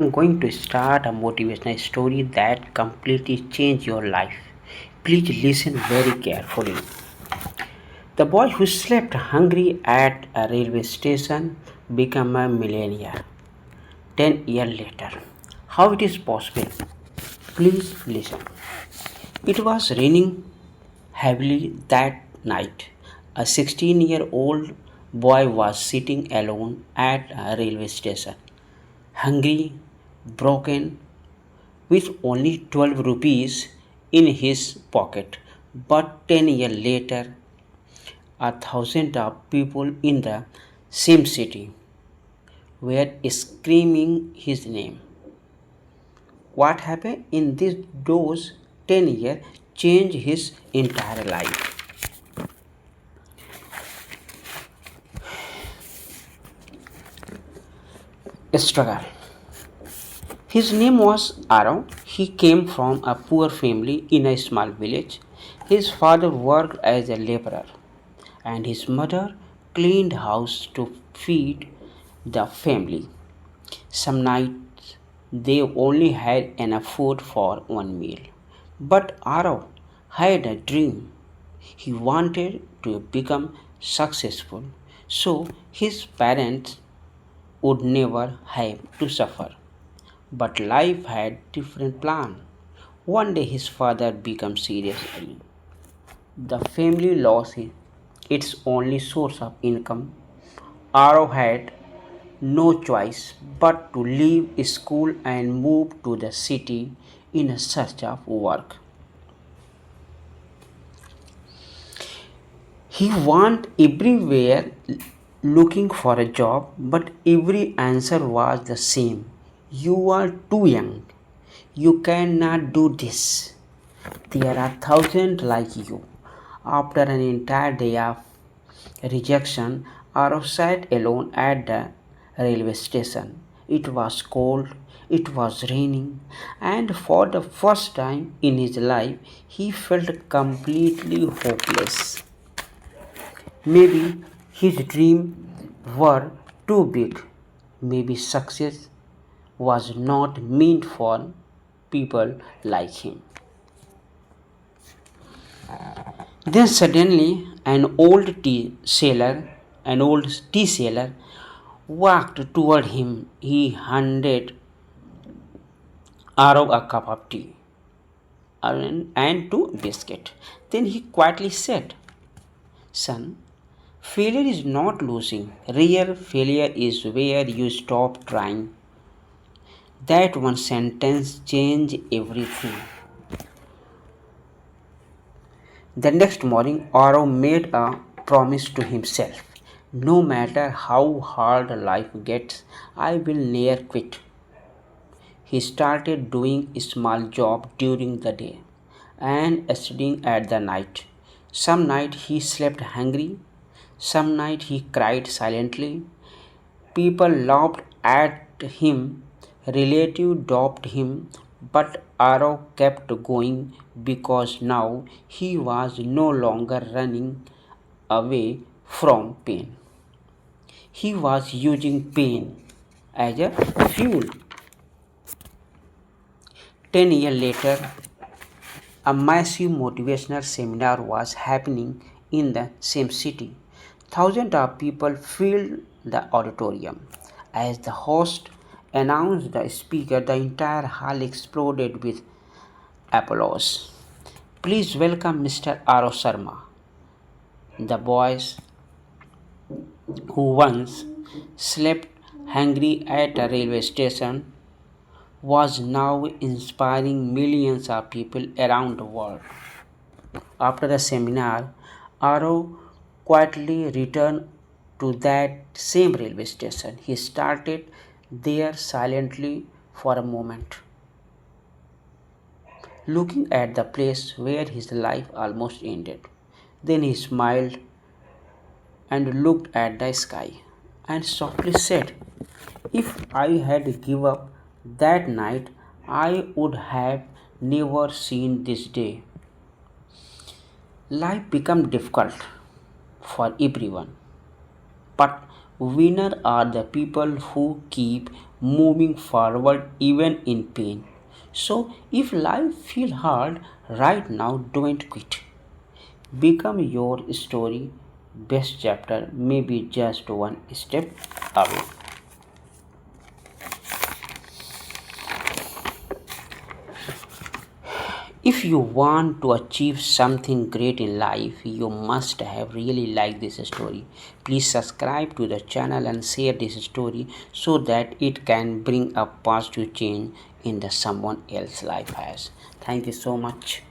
I'm going to start a motivational story that completely changed your life. Please listen very carefully. The boy who slept hungry at a railway station became a millionaire 10 years later. How it is possible? Please listen. It was raining heavily that night. A 16-year-old boy was sitting alone at a railway station, hungry, broken, with only 12 rupees in his pocket. But 10 years later, a thousand of people in the same city were screaming his name. What happened in those 10 years changed his entire life. Struggle. His name was Aaron. He came from a poor family in a small village. His father worked as a laborer and his mother cleaned house to feed the family. Some nights they only had enough food for one meal. But Arav had a dream. He wanted to become successful so his parents would never have to suffer. But life had different plan. One day his father became seriously. The family lost its only source of income. Arrow had no choice but to leave school and move to the city in search of work. He went everywhere looking for a job, but every answer was the same. You are too young. You cannot do this. There are thousands like you. After an entire day of rejection, Arav sat alone at the railway station. It was cold, it was raining, and for the first time in his life, he felt completely hopeless. Maybe his dreams were too big. Maybe success was not meant for people like him. Then suddenly an old tea seller walked toward him. He handed Arav a cup of tea and two biscuits. Then he quietly said, Son, failure is not losing. Real failure is where you stop trying. That one sentence changed everything. The next morning, Oro made a promise to himself. No matter how hard life gets, I will never quit. He started doing small job during the day and studying at the night. Some night he slept hungry, some night he cried silently. People laughed at him, relatives doubted him, but Arrow kept going because now he was no longer running away from pain. He was using pain as a fuel. 10 years later, a massive motivational seminar was happening in the same city. Thousands of people filled the auditorium. As the host announced the speaker, the entire hall exploded with applause. Please welcome Mr. Aro Sharma, the boys who once slept hungry at a railway station was now inspiring millions of people around the world. After the seminar, Aro quietly returned to that same railway station. He started there silently for a moment, looking at the place where his life almost ended. Then he smiled and looked at the sky and softly said, If I had given up that night, I would have never seen this day. Life becomes difficult for everyone, but winners are the people who keep moving forward even in pain. So, if life feels hard right now, don't quit. Become your story best chapter, maybe just one step away. If you want to achieve something great in life, you must have really liked this story. Please subscribe to the channel and share this story so that it can bring a positive change in the someone else's life has. Thank you so much.